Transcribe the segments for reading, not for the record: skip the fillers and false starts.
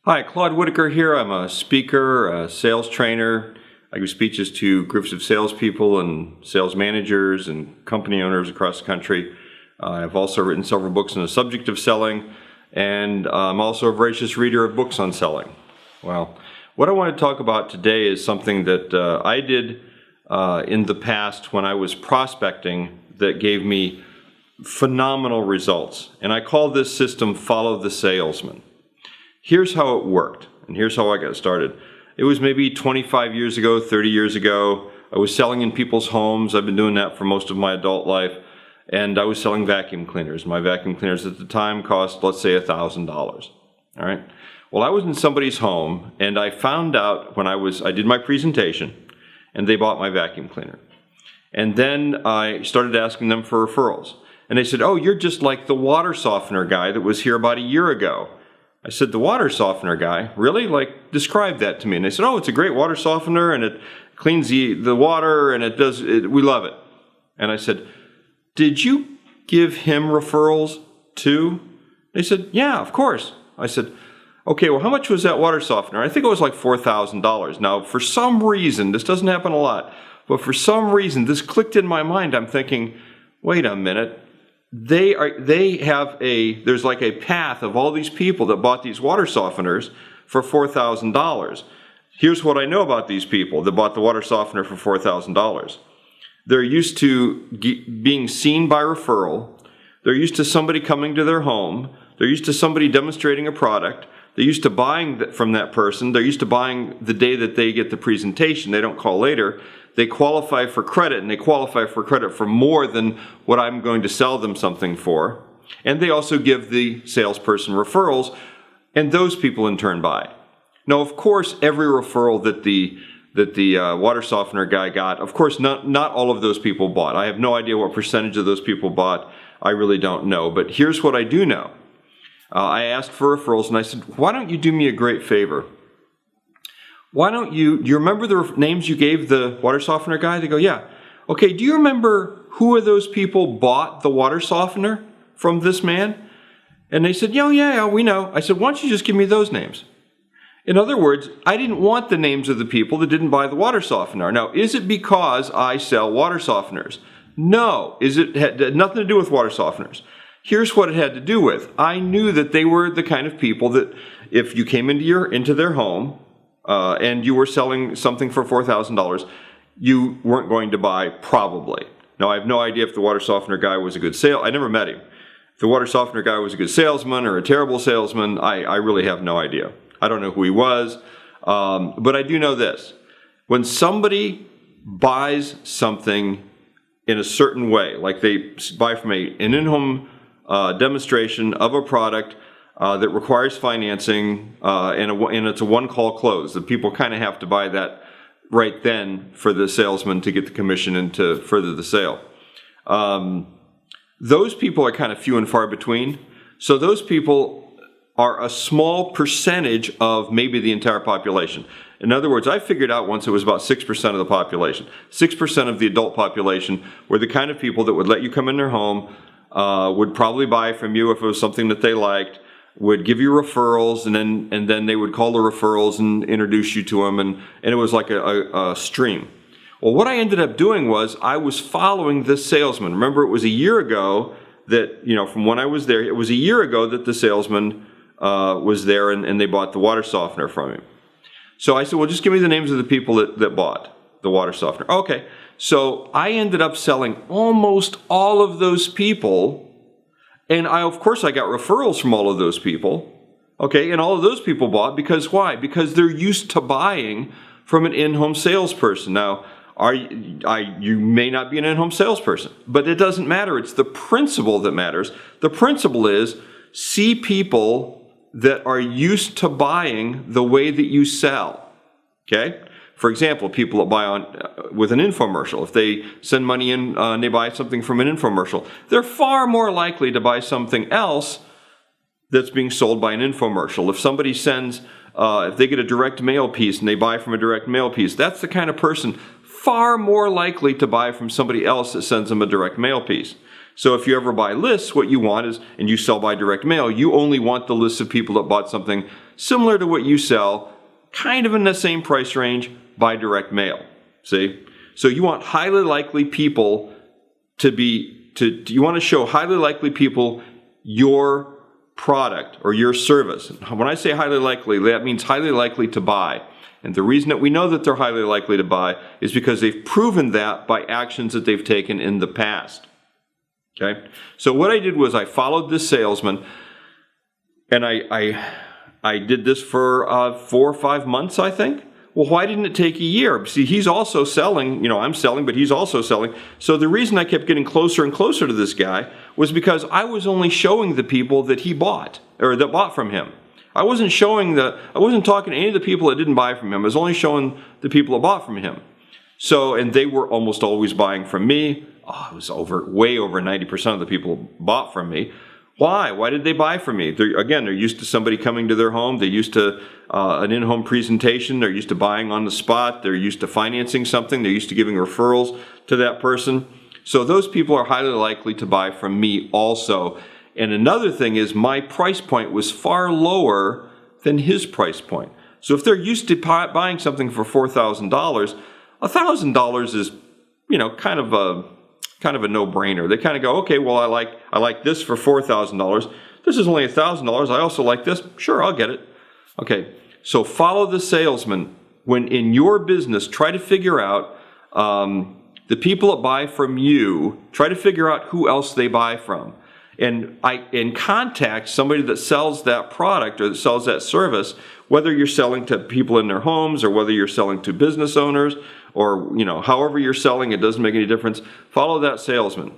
Hi, Claude Whitacre here. I'm a speaker, a sales trainer. I give speeches to groups of salespeople and sales managers and company owners across the country. I've also written several books on the subject of selling, and I'm also a voracious reader of books on selling. Well, what I want to talk about today is something that I did in the past when I was prospecting that gave me phenomenal results. And I call this system Follow the Salesman. Here's how it worked, and here's how I got started. It was maybe 25 years ago, 30 years ago. I was selling in people's homes. I've been doing that for most of my adult life. And I was selling vacuum cleaners. My vacuum cleaners at the time cost, let's say, $1,000. All right. Well, I was in somebody's home, and I found out when I did my presentation, and they bought my vacuum cleaner. And then I started asking them for referrals. And they said, "Oh, you're just like the water softener guy that was here about a year ago." I said, "The water softener guy? Really? Like, describe that to me." And they said, "Oh, it's a great water softener, and it cleans the water, and we love it." And I said, "Did you give him referrals too?" They said, "Yeah, of course." I said, "Okay, well, how much was that water softener?" I think it was like $4,000. Now, for some reason, this doesn't happen a lot, but for some reason, this clicked in my mind. I'm thinking, wait a minute. There's like a path of all these people that bought these water softeners for $4,000. Here's what I know about these people that bought the water softener for $4,000. They're used to being seen by referral. They're used to somebody coming to their home. They're used to somebody demonstrating a product. They're used to buying from that person. They're used to buying the day that they get the presentation. They don't call later. They qualify for credit, and they qualify for credit for more than what I'm going to sell them something for. And they also give the salesperson referrals, and those people in turn buy. Now, of course, every referral that the water softener guy got, of course, not all of those people bought. I have no idea what percentage of those people bought. I really don't know. But here's what I do know. I asked for referrals, and I said, "Why don't you do me a great favor? Why don't do you remember the names you gave the water softener guy?" They go, "Yeah." "Okay, do you remember who of those people bought the water softener from this man?" And they said, yeah, we know." I said, "Why don't you just give me those names?" In other words, I didn't want the names of the people that didn't buy the water softener. Now, is it because I sell water softeners? No. It had nothing to do with water softeners. Here's what it had to do with. I knew that they were the kind of people that if you came into their home, and you were selling something for $4,000, you weren't going to buy, probably. Now, I have no idea if the water softener guy was a good I never met him. If the water softener guy was a good salesman or a terrible salesman, I really have no idea. I don't know who he was, but I do know this. When somebody buys something in a certain way, like they buy from an in-home demonstration of a product that requires financing, and it's a one-call close. The people kind of have to buy that right then for the salesman to get the commission and to further the sale. Those people are kind of few and far between. So those people are a small percentage of maybe the entire population. In other words, I figured out once it was about 6% of the population. 6% of the adult population were the kind of people that would let you come in their home, would probably buy from you if it was something that they liked, would give you referrals, and then they would call the referrals and introduce you to them, and it was like a stream. Well, what I ended up doing was I was following this salesman. Remember, it was a year ago that, from when I was there, it was a year ago that the salesman was there and they bought the water softener from him. So I said, "Well, just give me the names of the people that bought the water softener." Okay. So I ended up selling almost all of those people. And of course, I got referrals from all of those people. Okay, and all of those people bought because why? Because they're used to buying from an in-home salesperson. Now, you may not be an in-home salesperson, but it doesn't matter. It's the principle that matters. The principle is see people that are used to buying the way that you sell. Okay? For example, people that buy with an infomercial, if they send money in and they buy something from an infomercial, they're far more likely to buy something else that's being sold by an infomercial. If somebody if they get a direct mail piece and they buy from a direct mail piece, that's the kind of person far more likely to buy from somebody else that sends them a direct mail piece. So if you ever buy lists, what you want is, and you sell by direct mail, you only want the lists of people that bought something similar to what you sell, kind of in the same price range, by direct mail. See? So you want highly likely people you want to show highly likely people your product or your service. When I say highly likely, that means highly likely to buy. And the reason that we know that they're highly likely to buy is because they've proven that by actions that they've taken in the past. Okay? So what I did was I followed this salesman, and I did this for 4 or 5 months, I think. Well, why didn't it take a year? See, he's also selling, I'm selling, but he's also selling. So the reason I kept getting closer and closer to this guy was because I was only showing the people that he bought, or that bought from him. I wasn't talking to any of the people that didn't buy from him. I was only showing the people that bought from him. So, and they were almost always buying from me. It was way over 90% of the people bought from me. Why? Why did they buy from me? They're used to somebody coming to their home. They're used to an in-home presentation. They're used to buying on the spot. They're used to financing something. They're used to giving referrals to that person. So those people are highly likely to buy from me also. And another thing is my price point was far lower than his price point. So if they're used to buying something for $4,000, $1,000 is, kind of a no-brainer. They kind of go, okay, well, I like this for $4,000. This is only $1,000. I also like this. Sure, I'll get it. Okay, so follow the salesman. When in your business, try to figure out the people that buy from you. Try to figure out who else they buy from, and contact somebody that sells that product or that sells that service. Whether you're selling to people in their homes or whether you're selling to business owners, or however you're selling, it doesn't make any difference. Follow that salesman.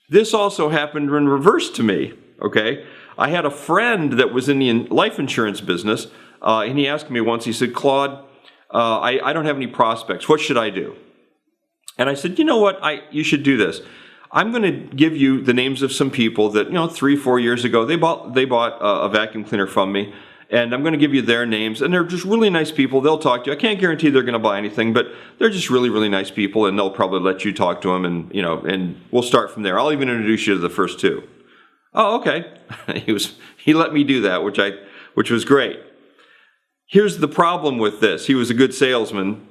This also happened in reverse to me. Okay, I had a friend that was in the life insurance business, and he asked me once. He said, "Claude, I don't have any prospects. What should I do?" And I said, "You know what? You should do this. I'm going to give you the names of some people that 3-4 years ago they bought a vacuum cleaner from me." And I'm going to give you their names, and they're just really nice people. They'll talk to you. I can't guarantee they're going to buy anything, but they're just really, really nice people, and they'll probably let you talk to them, and we'll start from there. I'll even introduce you to the first 2. Oh, okay. He let me do that, which was great. Here's the problem with this. He was a good salesman,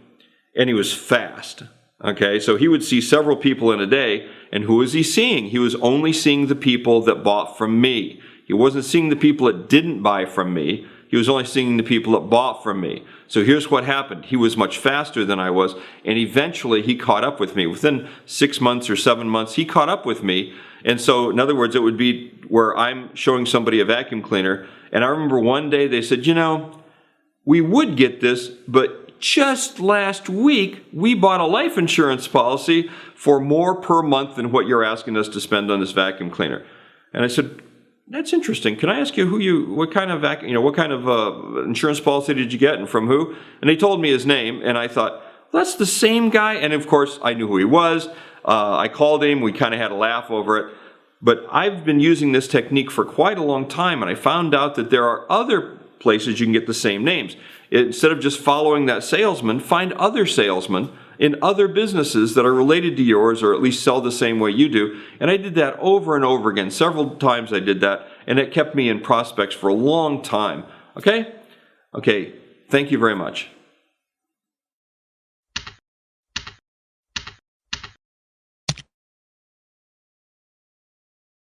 and he was fast. Okay, so he would see several people in a day, and who was he seeing? He was only seeing the people that bought from me. He wasn't seeing the people that didn't buy from me. He was only seeing the people that bought from me. So here's what happened. He was much faster than I was, and eventually he caught up with me. Within 6 months or 7 months, he caught up with me. And so, in other words, it would be where I'm showing somebody a vacuum cleaner, and I remember one day they said, we would get this, but just last week, we bought a life insurance policy for more per month than what you're asking us to spend on this vacuum cleaner. And I said, that's interesting. Can I ask you what kind of insurance policy did you get and from who? And he told me his name, and I thought, well, that's the same guy. And of course, I knew who he was. I called him. We kind of had a laugh over it. But I've been using this technique for quite a long time, and I found out that there are other places you can get the same names. Instead of just following that salesman, find other salesmen in other businesses that are related to yours, or at least sell the same way you do. And I did that over and over again. Several times I did that, and it kept me in prospects for a long time. Okay? Okay, thank you very much.